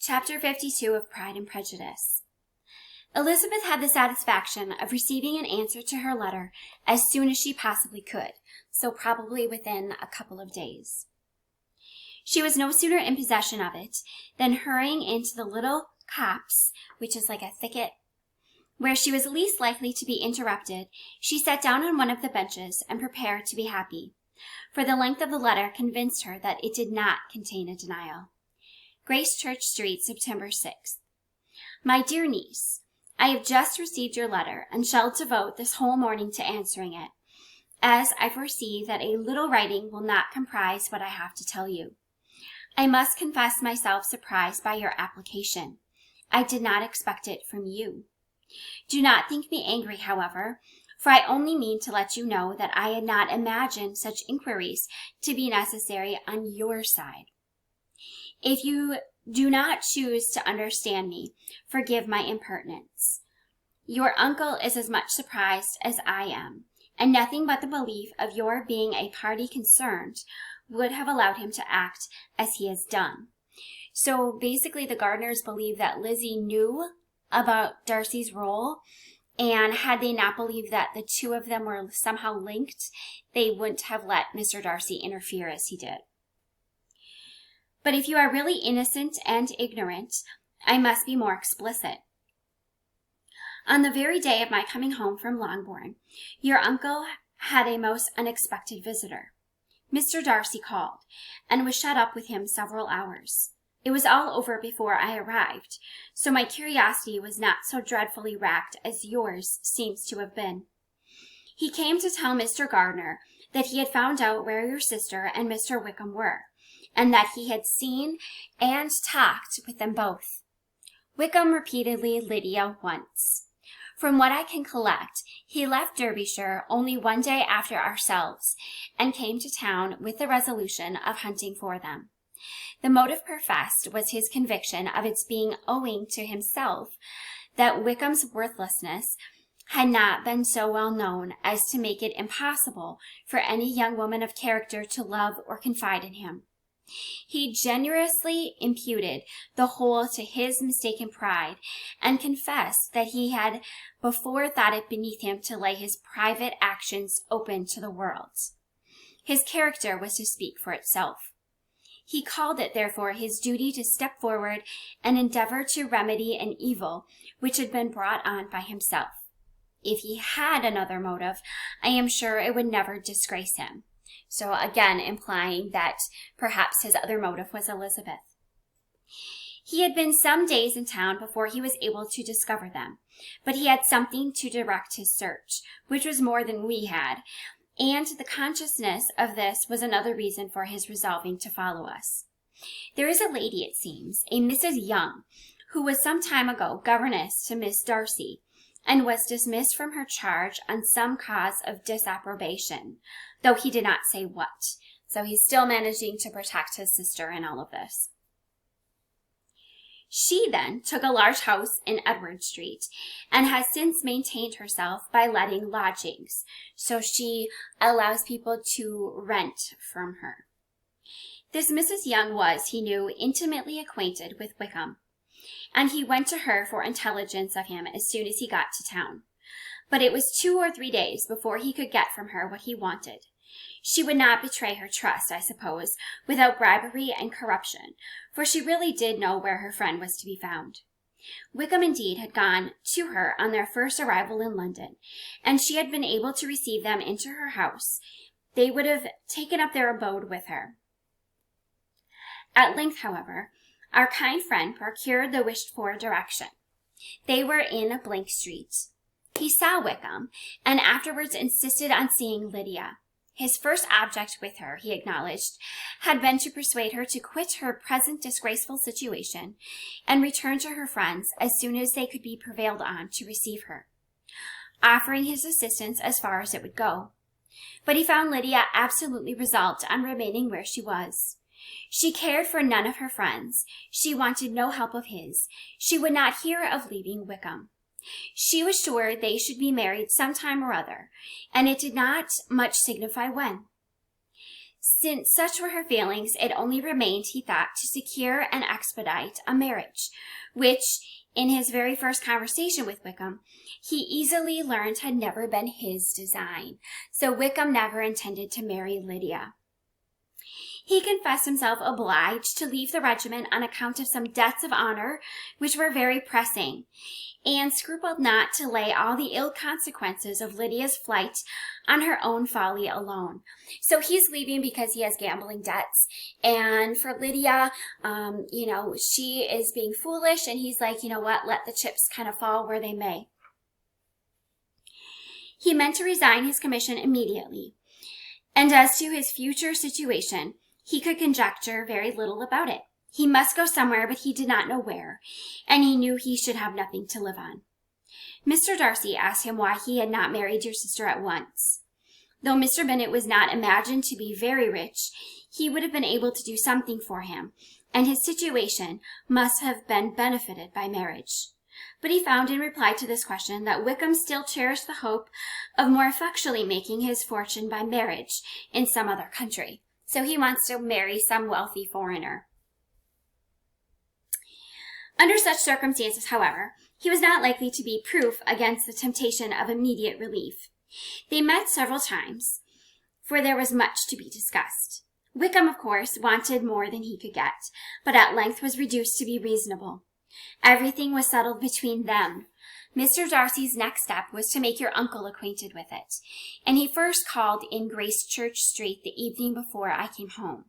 Chapter 52 of Pride and Prejudice. Elizabeth had the satisfaction of receiving an answer to her letter as soon as she possibly could, so probably within a couple of days. She was no sooner in possession of it than hurrying into the little copse, which is like a thicket, where she was least likely to be interrupted, she sat down on one of the benches and prepared to be happy, for the length of the letter convinced her that it did not contain a denial. Grace Church Street, September 6th. My dear niece, I have just received your letter and shall devote this whole morning to answering it, as I foresee that a little writing will not comprise what I have to tell you. I must confess myself surprised by your application. I did not expect it from you. Do not think me angry, however, for I only mean to let you know that I had not imagined such inquiries to be necessary on your side. If you do not choose to understand me, forgive my impertinence. Your uncle is as much surprised as I am, and nothing but the belief of your being a party concerned would have allowed him to act as he has done. So basically the Gardners believe that Lizzie knew about Darcy's role, and had they not believed that the two of them were somehow linked, they wouldn't have let Mr. Darcy interfere as he did. But if you are really innocent and ignorant, I must be more explicit. On the very day of my coming home from Longbourn, your uncle had a most unexpected visitor. Mr. Darcy called, and was shut up with him several hours. It was all over before I arrived, so my curiosity was not so dreadfully racked as yours seems to have been. He came to tell Mr. Gardner that he had found out where your sister and Mr. Wickham were, and that he had seen and talked with them both. Wickham repeatedly Lydia once. From what I can collect, he left Derbyshire only one day after ourselves, and came to town with the resolution of hunting for them. The motive professed was his conviction of its being owing to himself that Wickham's worthlessness had not been so well known as to make it impossible for any young woman of character to love or confide in him. He generously imputed the whole to his mistaken pride, and confessed that he had before thought it beneath him to lay his private actions open to the world. His character was to speak for itself. He called it, therefore, his duty to step forward and endeavor to remedy an evil which had been brought on by himself. If he had another motive, I am sure it would never disgrace him. So again, implying that perhaps his other motive was Elizabeth. He had been some days in town before he was able to discover them, but he had something to direct his search, which was more than we had, and the consciousness of this was another reason for his resolving to follow us. There is a lady, it seems, a Mrs. Young, who was some time ago governess to Miss Darcy, and was dismissed from her charge on some cause of disapprobation, though he did not say what. So he's still managing to protect his sister in all of this. She then took a large house in Edward Street, and has since maintained herself by letting lodgings, so she allows people to rent from her. This Mrs. Young was, he knew, intimately acquainted with Wickham, and he went to her for intelligence of him as soon as he got to town. But it was 2 or 3 days before he could get from her what he wanted. She would not betray her trust, I suppose, without bribery and corruption, for she really did know where her friend was to be found. Wickham indeed had gone to her on their first arrival in London, and she had been able to receive them into her house. They would have taken up their abode with her. At length, however, our kind friend procured the wished-for direction. They were in Blink Street. He saw Wickham, and afterwards insisted on seeing Lydia. His first object with her, he acknowledged, had been to persuade her to quit her present disgraceful situation and return to her friends as soon as they could be prevailed on to receive her, offering his assistance as far as it would go. But he found Lydia absolutely resolved on remaining where she was. She cared for none of her friends. She wanted no help of his. She would not hear of leaving Wickham. She was sure they should be married some time or other, and it did not much signify when. Since such were her feelings, it only remained, he thought, to secure and expedite a marriage, which, in his very first conversation with Wickham, he easily learned had never been his design. So Wickham never intended to marry Lydia. He confessed himself obliged to leave the regiment on account of some debts of honor which were very pressing, and scrupled not to lay all the ill consequences of Lydia's flight on her own folly alone. So he's leaving because he has gambling debts, and for Lydia, she is being foolish, and he's like, you know what, let the chips kind of fall where they may. He meant to resign his commission immediately, and as to his future situation, he could conjecture very little about it. He must go somewhere, but he did not know where, and he knew he should have nothing to live on. Mr. Darcy asked him why he had not married your sister at once. Though Mr. Bennet was not imagined to be very rich, he would have been able to do something for him, and his situation must have been benefited by marriage. But he found in reply to this question that Wickham still cherished the hope of more effectually making his fortune by marriage in some other country. So he wants to marry some wealthy foreigner. Under such circumstances, however, he was not likely to be proof against the temptation of immediate relief. They met several times, for there was much to be discussed. Wickham, of course, wanted more than he could get, but at length was reduced to be reasonable. Everything was settled between them. Mr. Darcy's next step was to make your uncle acquainted with it, and he first called in Gracechurch Street the evening before I came home.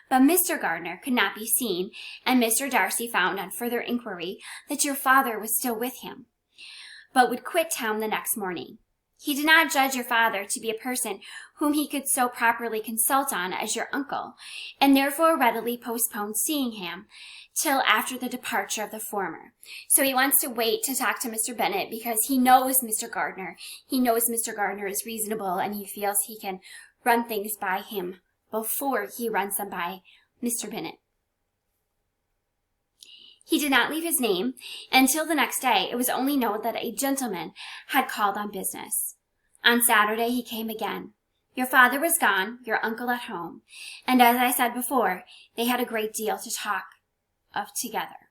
But Mr. Gardiner could not be seen, and Mr. Darcy found on further inquiry that your father was still with him, but would quit town the next morning. He did not judge your father to be a person whom he could so properly consult on as your uncle, and therefore readily postponed seeing him till after the departure of the former. So he wants to wait to talk to Mr. Bennet because he knows Mr. Gardiner. He knows Mr. Gardiner is reasonable, and he feels he can run things by him before he runs them by Mr. Bennet. He did not leave his name until the next day. It was only known that a gentleman had called on business. On Saturday he came again. Your father was gone, your uncle at home, and as I said before, they had a great deal to talk of together.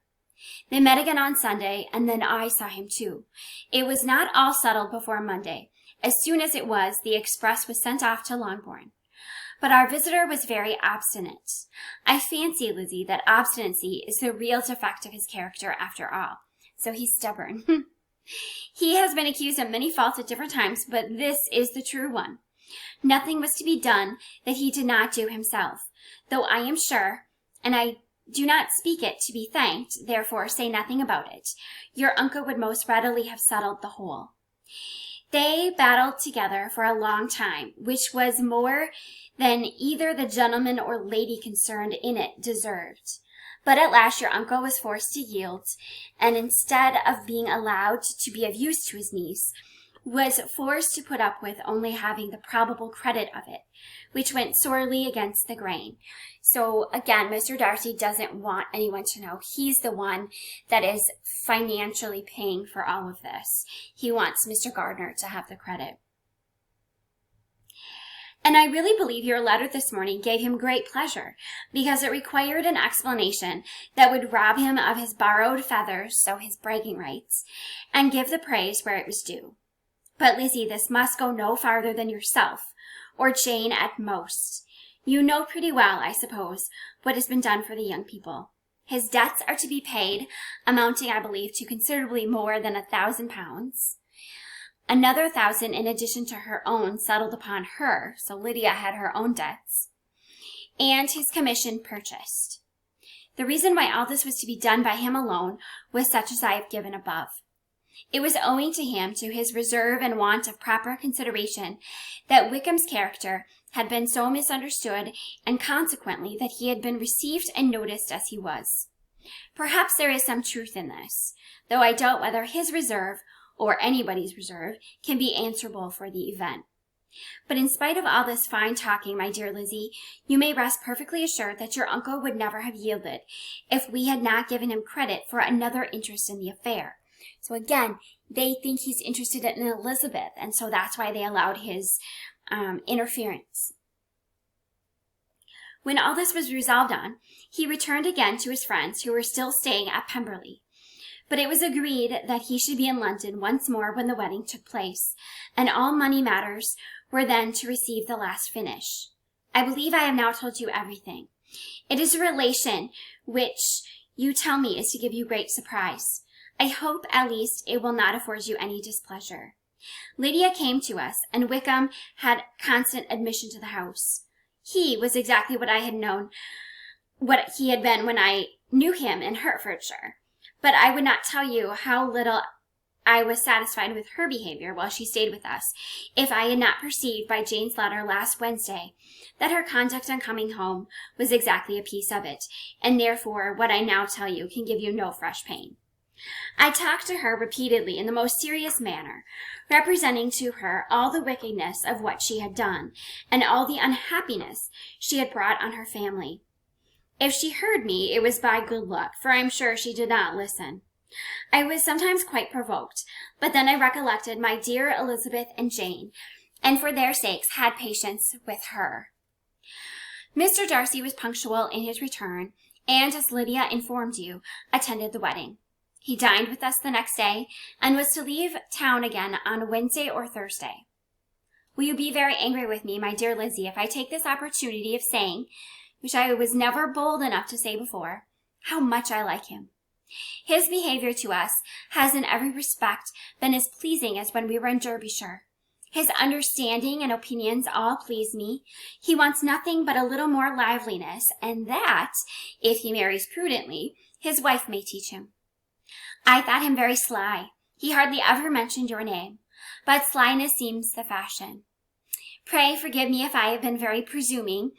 They met again on Sunday, and then I saw him too. It was not all settled before Monday. As soon as it was, the express was sent off to Longbourn. But our visitor was very obstinate. I fancy, Lizzie, that obstinacy is the real defect of his character after all. So he's stubborn. He has been accused of many faults at different times, but this is the true one. Nothing was to be done that he did not do himself, though I am sure, and I do not speak it to be thanked, therefore say nothing about it, your uncle would most readily have settled the whole. They battled together for a long time, which was more than either the gentleman or lady concerned in it deserved. But at last your uncle was forced to yield, and instead of being allowed to be of use to his niece, was forced to put up with only having the probable credit of it, which went sorely against the grain. So again, Mr. Darcy doesn't want anyone to know he's the one that is financially paying for all of this. He wants Mr. Gardiner to have the credit. And I really believe your letter this morning gave him great pleasure, because it required an explanation that would rob him of his borrowed feathers, so his bragging rights, and give the praise where it was due. But Lizzie, this must go no farther than yourself, or Jane at most. You know pretty well, I suppose, what has been done for the young people. His debts are to be paid, amounting, I believe, to considerably more than £1,000. Another 1,000 in addition to her own settled upon her, so Lydia had her own debts, and his commission purchased. The reason why all this was to be done by him alone was such as I have given above. It was owing to him, to his reserve and want of proper consideration, that Wickham's character had been so misunderstood, and consequently that he had been received and noticed as he was. Perhaps there is some truth in this, though I doubt whether his reserve, or anybody's reserve, can be answerable for the event. But in spite of all this fine talking, my dear Lizzie, you may rest perfectly assured that your uncle would never have yielded if we had not given him credit for another interest in the affair. So again, they think he's interested in Elizabeth, and so that's why they allowed his interference. When all this was resolved on, he returned again to his friends who were still staying at Pemberley. But it was agreed that he should be in London once more when the wedding took place, and all money matters were then to receive the last finish. I believe I have now told you everything. It is a relation which you tell me is to give you great surprise. I hope at least it will not afford you any displeasure. Lydia came to us, and Wickham had constant admission to the house. He was exactly what I had known what he had been when I knew him in Hertfordshire. But I would not tell you how little I was satisfied with her behavior while she stayed with us, if I had not perceived by Jane's letter last Wednesday that her conduct on coming home was exactly a piece of it, and therefore what I now tell you can give you no fresh pain. I talked to her repeatedly in the most serious manner, representing to her all the wickedness of what she had done, and all the unhappiness she had brought on her family. If she heard me, it was by good luck, for I am sure she did not listen. I was sometimes quite provoked, but then I recollected my dear Elizabeth and Jane, and for their sakes had patience with her. Mr. Darcy was punctual in his return, and, as Lydia informed you, attended the wedding. He dined with us the next day, and was to leave town again on Wednesday or Thursday. Will you be very angry with me, my dear Lizzie, if I take this opportunity of saying, which I was never bold enough to say before, how much I like him? His behavior to us has in every respect been as pleasing as when we were in Derbyshire. His understanding and opinions all please me. He wants nothing but a little more liveliness, and that, if he marries prudently, his wife may teach him. I thought him very sly. He hardly ever mentioned your name, but slyness seems the fashion. Pray forgive me if I have been very presuming,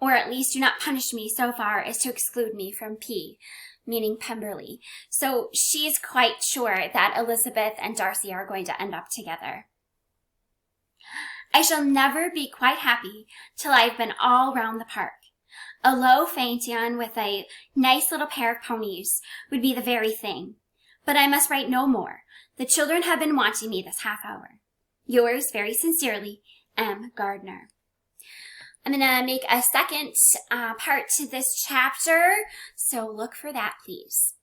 or at least do not punish me so far as to exclude me from P, meaning Pemberley. So she is quite sure that Elizabeth and Darcy are going to end up together. I shall never be quite happy till I have been all round the park. A low phaeton with a nice little pair of ponies would be the very thing. But I must write no more. The children have been wanting me this half hour. Yours very sincerely, M. Gardner. I'm going to make a second part to this chapter, so look for that, please.